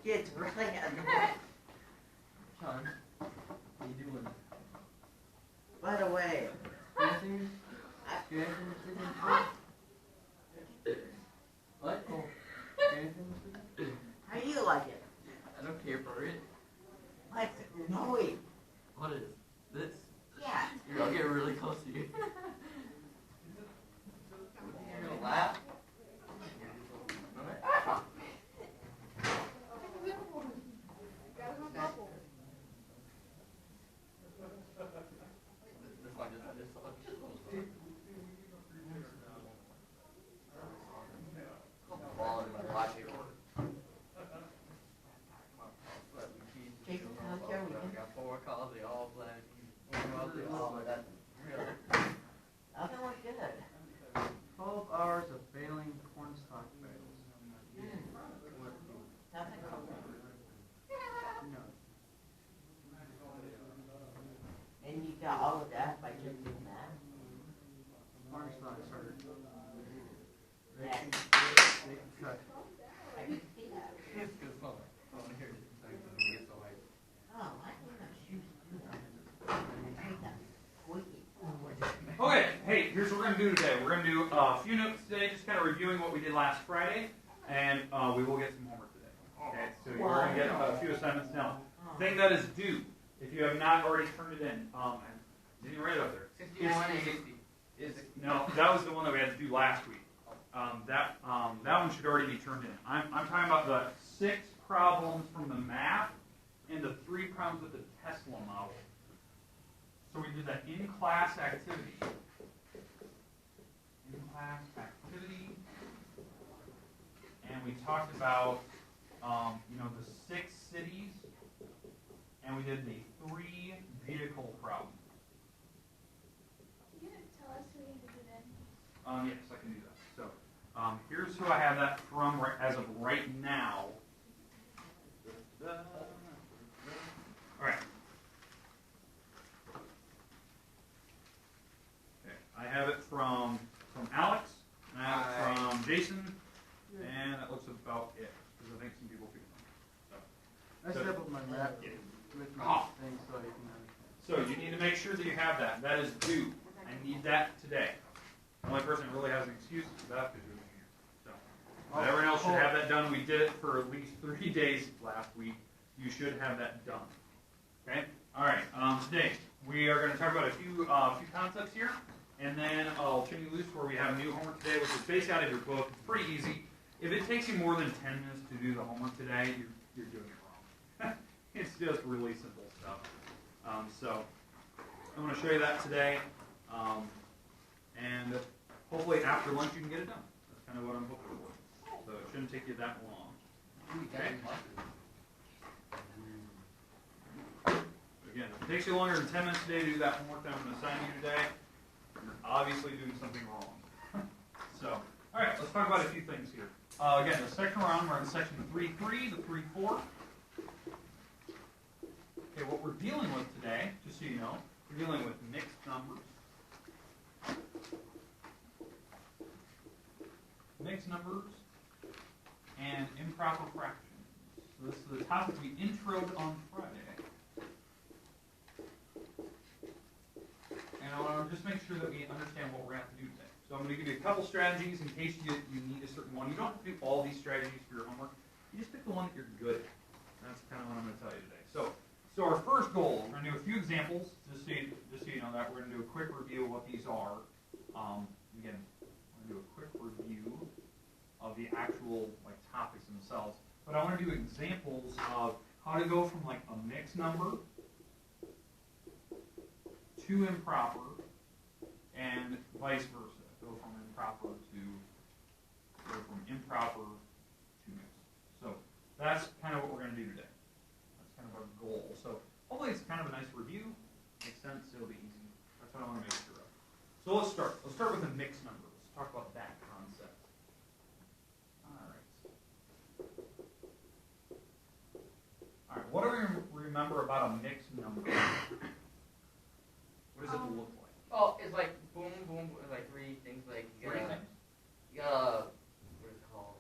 gets really annoying. Sean, what are you doing? By the way, Scratching? Scratching the chicken? What? Oh, scratching the chicken? how do you like it? I don't care for it. Like annoying. What is this? Yeah. Here, I'll get really close to you. You're gonna laugh? Jason, how's your weekend? I got 4 calls, they all black. Nothing was good. 12 hours of bailing cornstalk bales. Nothing cool. No. And you got all of that by just doing that? Cornstalks are. They Yes. can cut. I can see that. It's good fun. I want to hear it. It gets so hyped. Oh, I think I should do that. I hate that squeaky. Okay, hey, here's what we're going to do today. We're going to do a few notes today, just kind of reviewing what we did last Friday, and we will get some homework today. Okay, so you're going to get a few assignments now. Thing that is due, if you have not already turned it in, and didn't write it up there. 61 No, that was the one that we had to do last week. That one should already be turned in. I'm talking about the 6 problems from the math and the 3 problems with the Tesla model. So we did that in-class activity. In-class activity. And we talked about, the 6 cities. And we did the 3 vehicle problem. Can you tell us who you did it? Yes, I can do that. So here's who I have that from as of right now. All right. Okay, I have it from Alex, and I have it from Jason, and that looks about it, because I think some people figured it out. I set up my map with my Oh. thing so you can understand. So you need to make sure that you have that. That is due. I need that today. The only person that really has an excuse is Beth, because you're here. So everyone else should have that done. We did it for at least 3 days last week. You should have that done. Okay? All right. Today we are going to talk about a few concepts here, and then I'll turn you loose where we have new homework today, which is based out of your book. It's pretty easy. If it takes you more than 10 minutes to do the homework today, you're doing it wrong. It's just really simple stuff. So I'm going to show you that today, and hopefully after lunch you can get it done. That's kind of what I'm hoping for. So it shouldn't take you that long. Okay. Again, if it takes you longer than 10 minutes today to do that homework that I'm going to assign you today, you're obviously doing something wrong. So, all right, let's talk about a few things here. Again, the section we're on, we're in section 3.3, the 3.4. Okay, what we're dealing with today, just so you know, we're dealing with mixed numbers. Mixed numbers and improper fractions. So this is the topic we introed on Friday. And I want to just make sure that we understand what we're going to have to do today. So I'm going to give you a couple strategies in case you need a certain one. You don't have to do all these strategies for your homework. You just pick the one that you're good at. That's kind of what I'm going to tell you today. So our first goal, we're going to do a few examples, just so you know that. We're going to do a quick review of what these are. Again, we're going to do a quick review of the actual topics themselves. But I want to do examples of how to go from a mixed number to improper, and vice versa. Go from improper to mixed. So that's kind of what we're going to do today. That's kind of our goal. So hopefully it's kind of a nice review. Makes sense. It'll be easy. That's what I want to make sure of. So let's start. Let's start with a mixed number. Let's talk about that concept. All right. All right. What do we remember about a mixed number? What does it look like? Oh, it's like boom, boom, boom, like 3 things. Like you gotta, what is it called?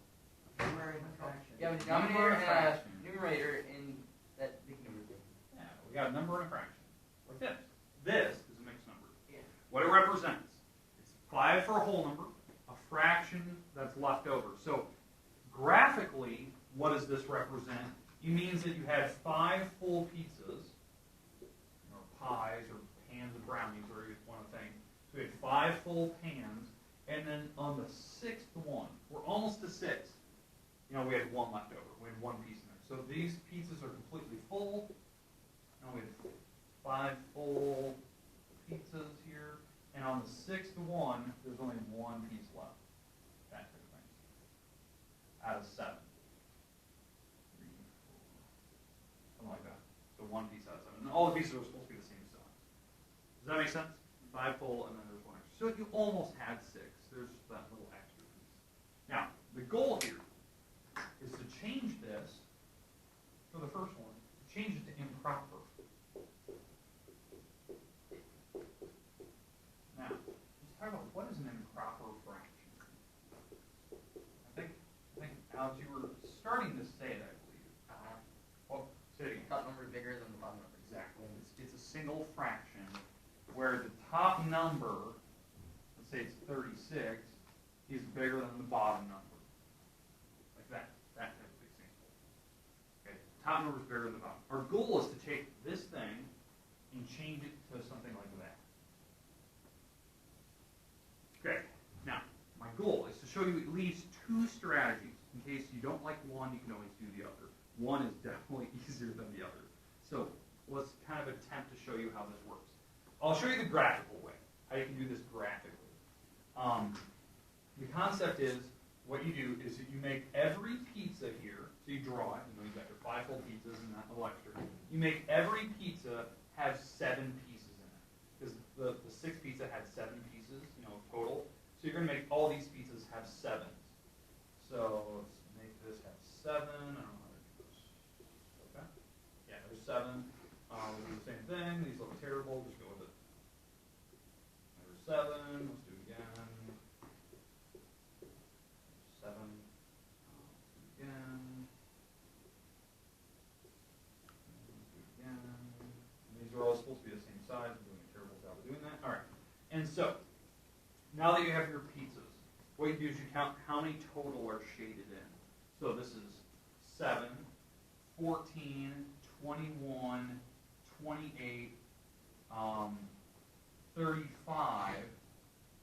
Number and fraction. You have a denominator and a numerator in that big number thing. Yeah, we got a number and a fraction. Like this. This is a mixed number. Yeah. What it represents, it's 5 for a whole number, a fraction that's left over. So graphically, what does this represent? It means that you had 5 full pizzas, or pies, or pans of brownies, or you want to think. So we had 5 full pans, and then on the 6th one, we're almost to 6. You know, we had 1 left over. We had 1 piece in there. So these pizzas are completely full. And we had 5 full pizzas here. And on the 6th one, there's only 1 piece left. That type of thing. Out of 7. 3, 4, something like that. So 1 piece out of 7. And all the pieces are supposed to be the same size. Does that make sense? 5 full, and then there's 1 extra. So you almost had 6. There's that little extra piece. Now, the goal here is to change this, for the first one, change it to improper. Now, let's talk about what is an improper fraction. I think Alex, you were starting to say it, I believe. Well, say it again. Top number is bigger than the bottom number. Exactly. It's a single fraction where the top number, let's say it's 36, is bigger than the bottom number. Like that type of example. Okay, top number is bigger than the bottom. Our goal is to take this thing and change it to something like that. Okay, now, my goal is to show you at least 2 strategies. In case you don't like one, you can always do the other. One is definitely easier than the other. So let's kind of attempt to show you how this works. I'll show you the graphical way, how you can do this graphically. The concept is, what you do is that you make every pizza here, so you draw it, you know, you've got your 5 full pizzas and that little extra. You make every pizza have 7 pieces in it. Because the 6th pizza had 7 pieces, you know, total. So you're going to make all these pizzas have 7s. So let's make this have 7. I don't know how to do this. Okay. Yeah, there's 7. We'll do the same thing. These look terrible. Just go with it. There's 7. Let's do it again. 7. Again. Let's do it again. And these are all supposed to be the same size. I'm doing a terrible job of doing that. All right. And so, now that you have your pizzas, what you do is you count how many total are shaded in. So this is 7, 14, 21, 28, 35,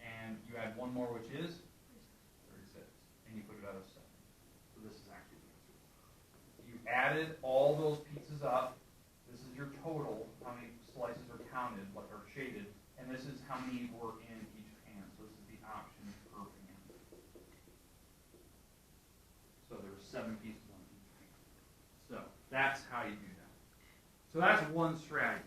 and you add one more, which is 36, and you put it out of 7. So this is actually the answer. You added all those pizzas up. This is your total, how many slices are counted, what are shaded, and this is how many were in each pan. So this is the option per pan. So there were 7 pieces on each pan. So that's how you do that. So that's one strategy.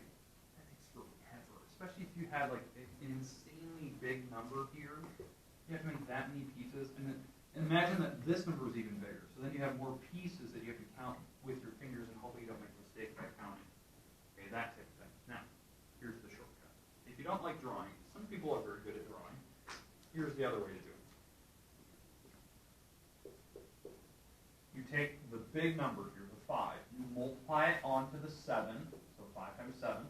That takes forever, especially if you had like an insanely big number here. You have to make that many pieces, and then imagine that this number is even bigger. So then you have more pieces that you have to count with your fingers, and hopefully you don't make a mistake by counting. Okay, that type of thing. Now, here's the shortcut. If you don't like drawing, some people are very good at drawing. Here's the other way to do it. You take the big number here, the 5, you multiply it onto the 7, so 5 times 7,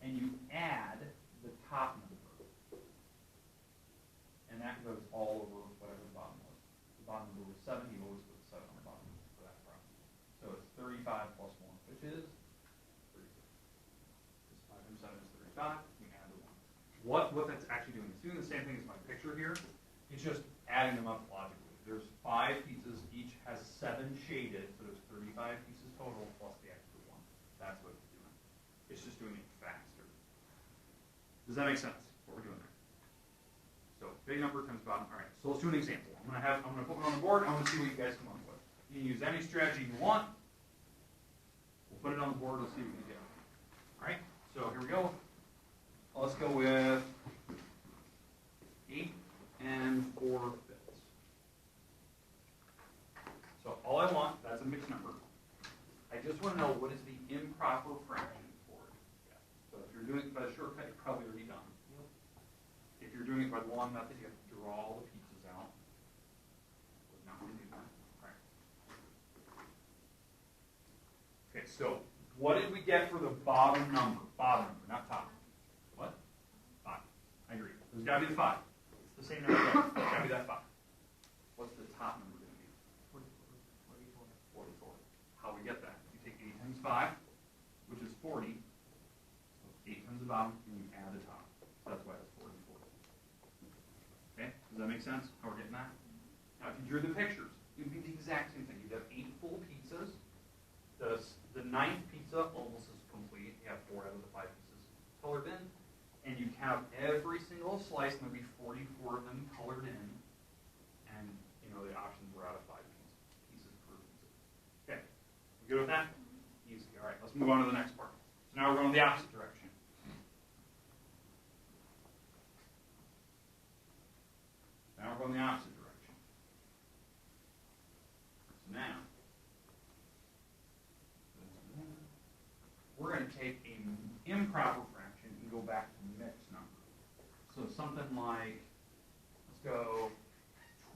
and you add the top number. And that goes all over whatever the bottom was. The bottom number was 7, you always put a 7 on the bottom for that problem. So it's 35 plus 1, which is 36. This 5 times 7 is 35, you add the 1. What that's actually doing is doing the same thing as my picture here. It's just adding them up logically. There's 5 pizzas, each has 7 shaded, so there's 35 pieces total plus the extra 1. That's what it's doing. It's just doing it faster. Does that make sense, what we're doing there? So big number times bottom. All right, so let's do an example. I'm gonna put one on the board, I want to see what you guys come up with. You can use any strategy you want. We'll put it on the board, let's see what we get. All right, so here we go. Let's go with 8 and 4 fifths. So all I want, that's a mixed number. I just want to know what is the improper fraction for it. So if you're doing it by the shortcut, you're probably already done. If you're doing it by the long method, you have to draw all the pieces out. We're not going to do that. All right. so what did we get for the bottom number? Bottom number, not top. What? 5. I agree. There's got to be the 5. It's the same number. It's got to be that 5. What's the top number going to be? 44. How do we get that? You take 8 times 5, which is 40. So 8 times the bottom, and you add the top. So that's why it's 44. Okay? Does that make sense? How we're getting that? Now, if you drew the pictures, it would be the exact same thing. You'd have 8 full pizzas. The 9th pizza almost is complete. You have 4 out of the 5 pieces colored in. And you count every single slice, and there'll be 44 of them colored in. And, you know, the options were out of 5 pieces per pizza. Okay. You good with that? Easy. All right, let's move on to the next part. So now we're going the opposite direction. Now we're going the opposite direction. So now, we're going to take an improper fraction and go back to mixed number. So something like, let's go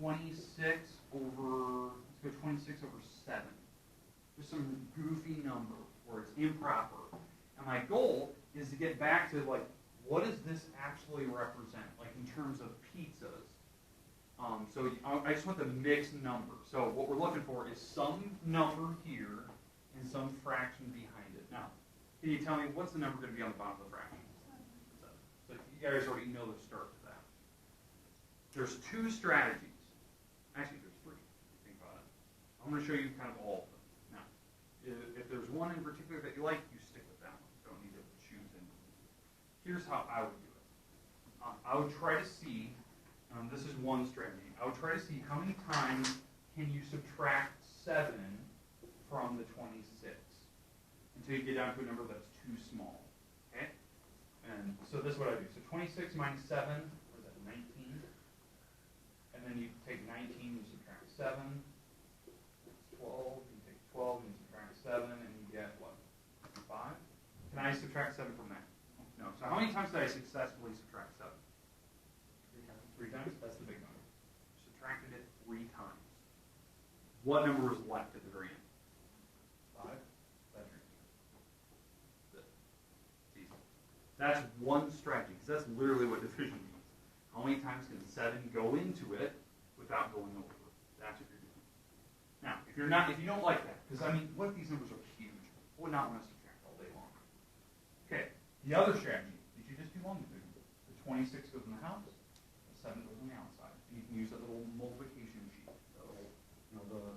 26 over 7. Just some goofy number where it's improper. And my goal is to get back to, like, what does this actually represent, like in terms of pizzas? So I just want the mixed number. So what we're looking for is some number here and some fraction behind it. Now, can you tell me what's the number going to be on the bottom of the fraction? 7. So you guys already know the start to that. There's 2 strategies. Actually, there's 3. Think about it. I'm going to show you kind of all of them. Now, if there's one in particular that you like, you stick with that one. Don't need to choose any. Here's how I would do it. I would try to see, this is one strategy. I would try to see how many times can you subtract 7 from the 26 until you get down to a number that's too small. Okay? And so this is what I do. So 26 minus 7, what is that, 19? And then you take 19, you subtract 7. That's 12. You take 12 and you subtract 7, and you get what? 5? Can I subtract 7 from that? No. So how many times did I successfully subtract 7? 3 times? That's the big number. Subtracted it 3 times. What number was left at the very end? 5? That's your answer. It's easy. That's one strategy, because that's literally what division means. How many times can 7 go into it without going over? That's what you're doing. Now, if you don't like that, because I mean, what if these numbers are huge? I would not want to subtract all day long. Okay, the other strategy is you just do longitude. The 26 goes in the house, the 7 goes on the outside. And you can use that little multiplication sheet, the little, you know, the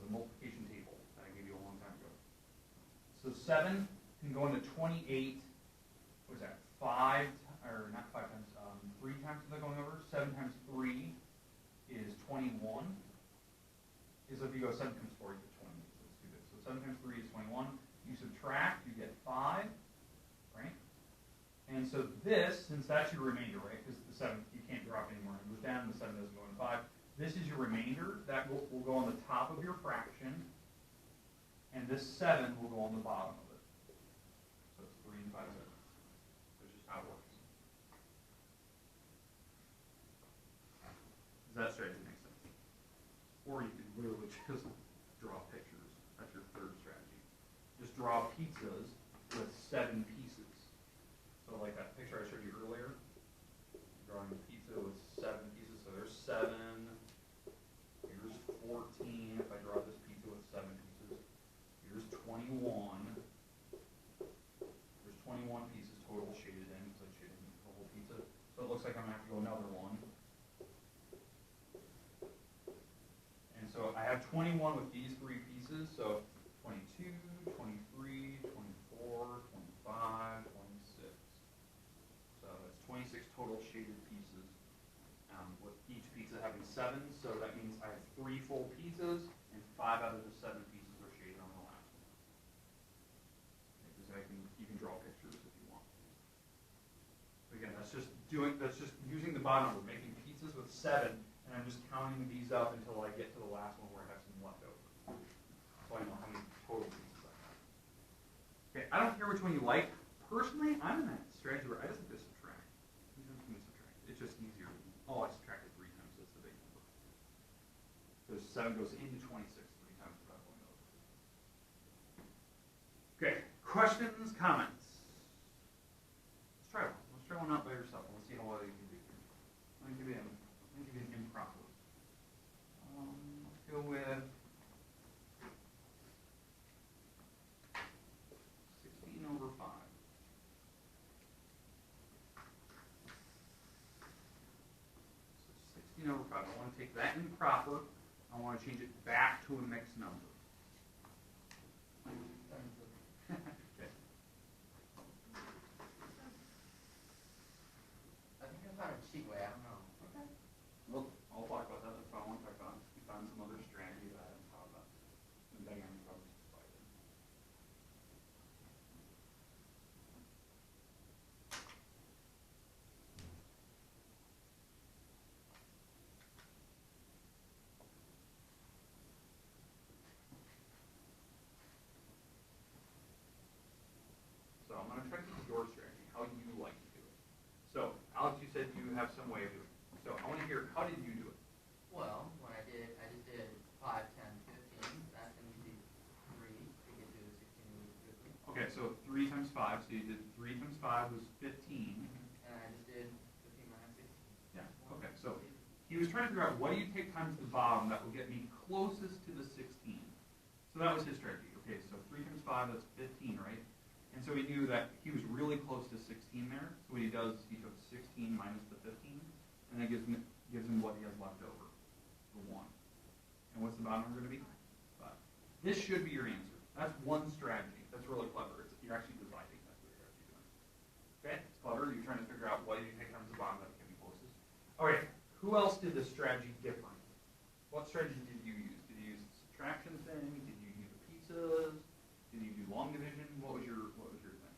multiplication table that I gave you a long time ago. So 7 can go into 28. What is that? 5 or not 5 times? 3 times without going over. 7 times 3 is 21. Is if you go 7 times 4, you get 20. So let's do this. So 7 times 3 is 21. You subtract, you get 5, right? And so this, since that's your remainder, right? Because the 7 you can't drop anymore. It goes down. The 7 doesn't go into 5. This is your remainder. That will go on the top of your fraction, and this 7 will go on the bottom of it. So it's 3 and 5 7. That's just how it works. Does that strategy make sense? Or you can literally just draw pictures. That's your third strategy. Just draw pizzas with 7 pieces. So like that picture I showed you earlier, drawing a pizza with 7 pieces. So there's 7. Here's 14. If I draw this pizza with 7 pieces. Here's 21. There's 21 pieces total shaded in because I shaded in the whole pizza. So it looks like I'm going to have to go another one. And so I have 21 with these 3 pieces. So 22, 23, 24, 25, 26. So that's 26 total shaded pieces, with each pizza having 7. So that means I have 3 full pizzas, and 5 out of the 7 pieces are shaded on the last one. Because you can draw pictures if you want. Again, that's just using the bottom number, making pizzas with 7, and I'm just counting these up until I get to the last one where I have some left over. So I know how many total pizzas I have. Okay, I don't care which one you like. Personally, I'm in that strategy where I just like to subtract. You don't need to subtract. It's just easier. Oh, I subtracted 3 times. That's the big number. Because 7 goes into 26 3 times without going over. questions, comments? Let's try one. Let's try one out by yourself. Let's see how well you can do here. Let me give you an improper. Let's go with 16/5. So 16/5. I want to take that improper. I want to change it back to a mixed number. Okay. I think I found a cheat way, I don't know. Okay. Well, I'll talk about that. That's what I want to talk about. If you find some other strategy that I haven't thought about, then I'm probably surprised. So I'm going to try to keep your strategy, how you like to do it. So, Alex, you said you have some way of doing it. So I want to hear, how did you do it? Well, when I just did 5, 10, 15. That's an easy 3 to get to the 16 really quickly. Okay, so 3 times 5, so you did 3 times 5 was 15. And I just did 15 minus 16. Yeah, okay, so he was trying to figure out what do you take times the bottom that will get me closest to the 16. So that was his strategy. Okay, so 3 times 5, that's 15, right? And so he knew that he was really close to 16 there. So what he does, he took 16 minus the 15, and that gives him what he has left over, the 1. And what's the bottom number going to be? 5. This should be your answer. That's one strategy. That's really clever. You're actually dividing. That's what you're actually doing. Okay, it's clever. You're trying to figure out what do you take times the bottom that can be closest. Okay, who else did this strategy different? What strategy did you use? Did you use the subtraction thing? Did you do the pizzas? Did you do long division? What was your thing?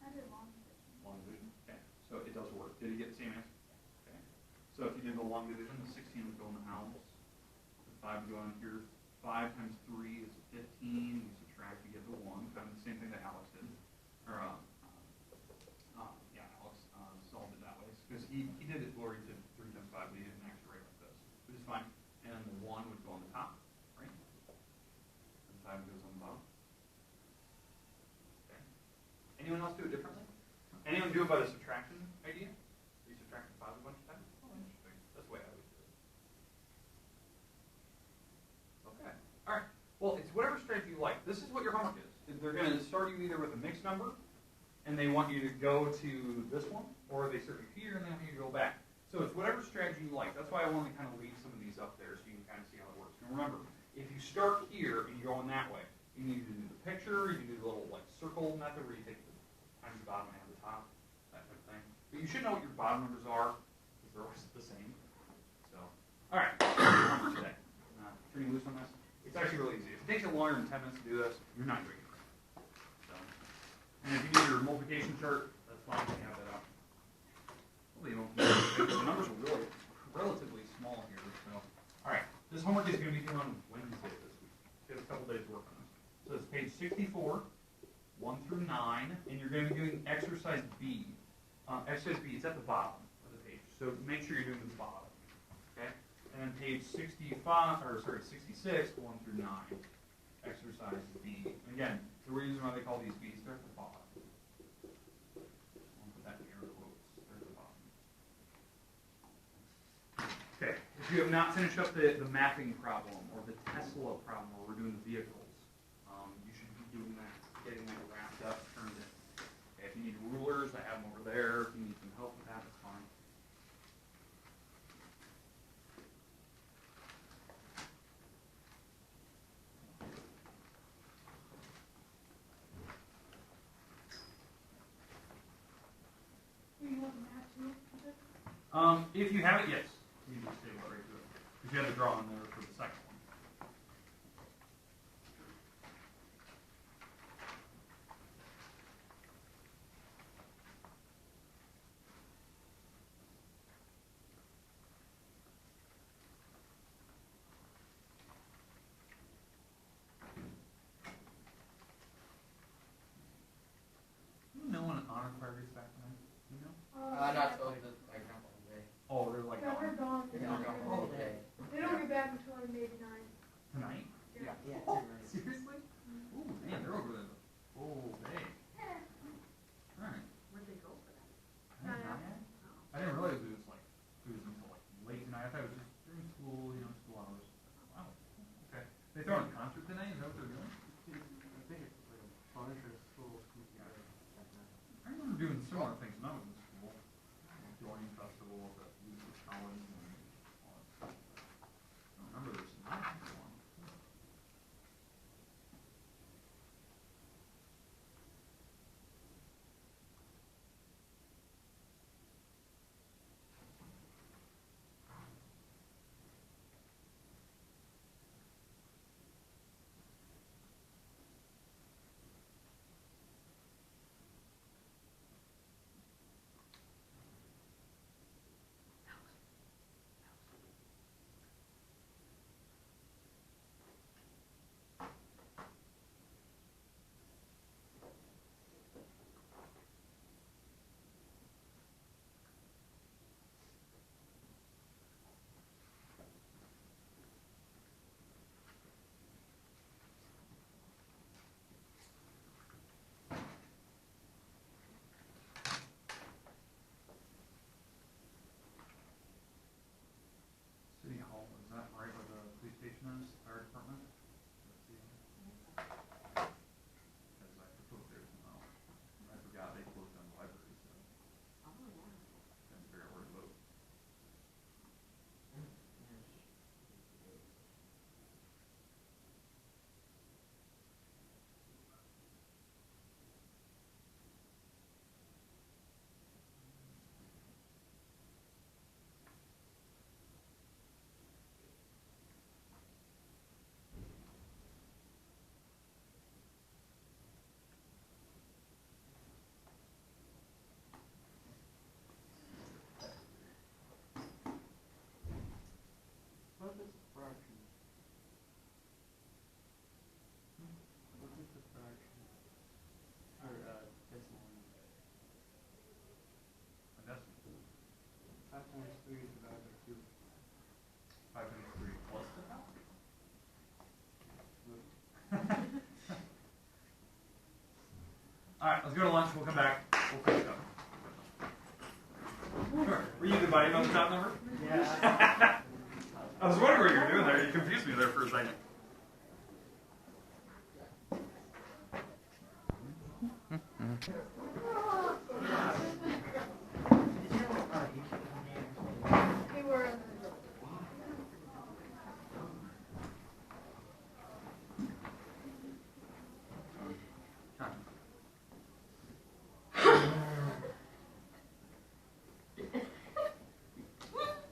I did long division. Long division. Okay, so it does work. Did you get the same answer? Okay. So if you did the long division, the 16 would go in the house. The 5 would go in here. 5 times 3 is 15. You subtract, you get the 1. Kind of the same thing that Alex did. Or Alex solved it that way because he did it where he did 3 times 5, but he didn't actually write like this, which is fine. And the 1 would go on the top, right? And 5 goes on the bottom. Okay. Anyone else do it differently? Anyone do it by the subtraction idea? You subtracting 5 a bunch of times? Oh, interesting. That's the way I would do it. Okay. All right. Well, it's whatever strategy you like. This is what your homework is. They're going to start you either with a mixed number, and they want you to go to this one, or they start you here, and they want you to go back. So it's whatever strategy you like. That's why I want to kind of leave some of these up there so you can kind of see how it works. And remember, if you start here and you're going that way, you need to do the picture, you can do the little like circle method where you take the times the bottom and add the top, that type of thing. But you should know what your bottom numbers are, because they're always the same. So, all right, homework today. Pretty loose on this. It's actually really easy. If it takes you longer than 10 minutes to do this, you're not doing it right. So, and if you need your multiplication chart, that's fine. You can have that out. Well, you know, the numbers are really relatively small here. So, all right, this homework is going to be due on Wednesday this week. You have a couple days to work on this. So it's page 64, 1 through 9, and you're going to be doing exercise B. Exercise B is at the bottom of the page, so make sure you're doing the bottom. Okay. And then page 66, 1 through 9, exercise B. And again, the reason why they call these B's, they're at the bottom. I'll put that in air quotes. They're at the bottom. Okay, if you have not finished up the mapping problem or the Tesla problem where we're doing the vehicles, you should be doing that, getting that wrapped up, turned in. Okay, if you need rulers, I have them over there. If you need some help with that, that's fine. If you have it, yes. You can just stay right to it. Because you have the draw in there for the second one. You know when an honor choir gets back tonight? You know? Not till the example today. Oh, they're like Yeah, they're gone. They're not gone all day. They don't get back until like maybe 9. tonight? Yeah. Yeah, it's Seriously? Ooh, man, they're over there. Oh, going to concert tonight? Is that what they're doing? I think it's like a bunch of schools come together. I remember doing similar things when I was in school. Joining festivals at Lucas College and all that stuff. I don't remember this not one. City Hall, is that right where the police station is, fire department? Let's see. Because I proposed there tomorrow. I forgot they closed down the library, so Oh, yeah. couldn't figure out where to vote. What is the fraction? What is the fraction? Or, decimal. And that's 5 times 3 divided by 2. 5 times 3 plus the top. Alright, let's go to lunch, we'll come back, we'll finish up. Were you the buddy on the top number? Yeah. I was wondering what you were doing there, you confused me there for a second. We were in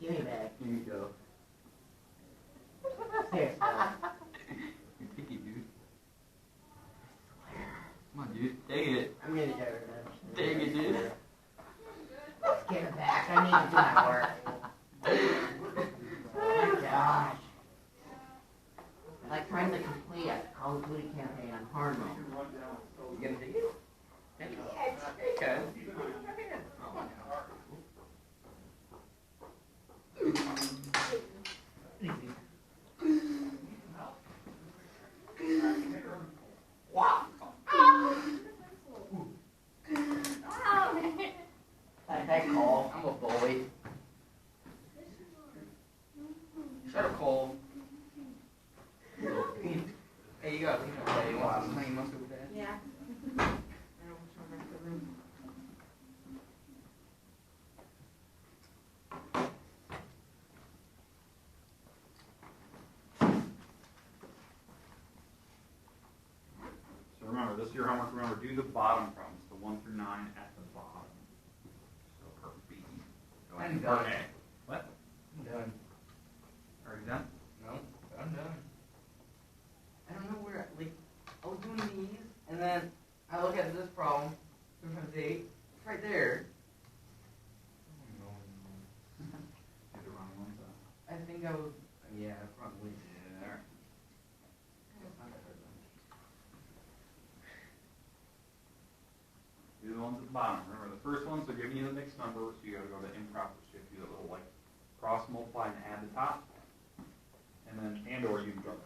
Give me back. Here you go. Here, stop. You're picky, dude. Come on, dude. Take it. I'm gonna go to Take it, dude. Give it back. I need to do my work. Oh my gosh. Like trying to complete a Call of Duty campaign on hard mode. You gonna take it? Take it. Okay. Wow. That Cole. I'm a bully. Shut up, Cole. Hey, you gotta leave my buddy. You want some honey mustard with that? Yeah. So remember, this is your homework, remember, do the bottom problems, the 1 through 9 at the bottom. So part B. Go ahead I'm and part done. A. What? I'm done. Are you done? No, I'm done. I don't know where, like, I was doing these, and then I look at this problem, 3 times 8, it's right there. Did the wrong ones. I think I was, yeah, probably there. It's not that hard, Do the ones at the bottom. Remember, the first ones are giving you the mixed number, so you gotta go to improper. So you have to do that little, like, cross multiply and add the top. And then, and or you can drop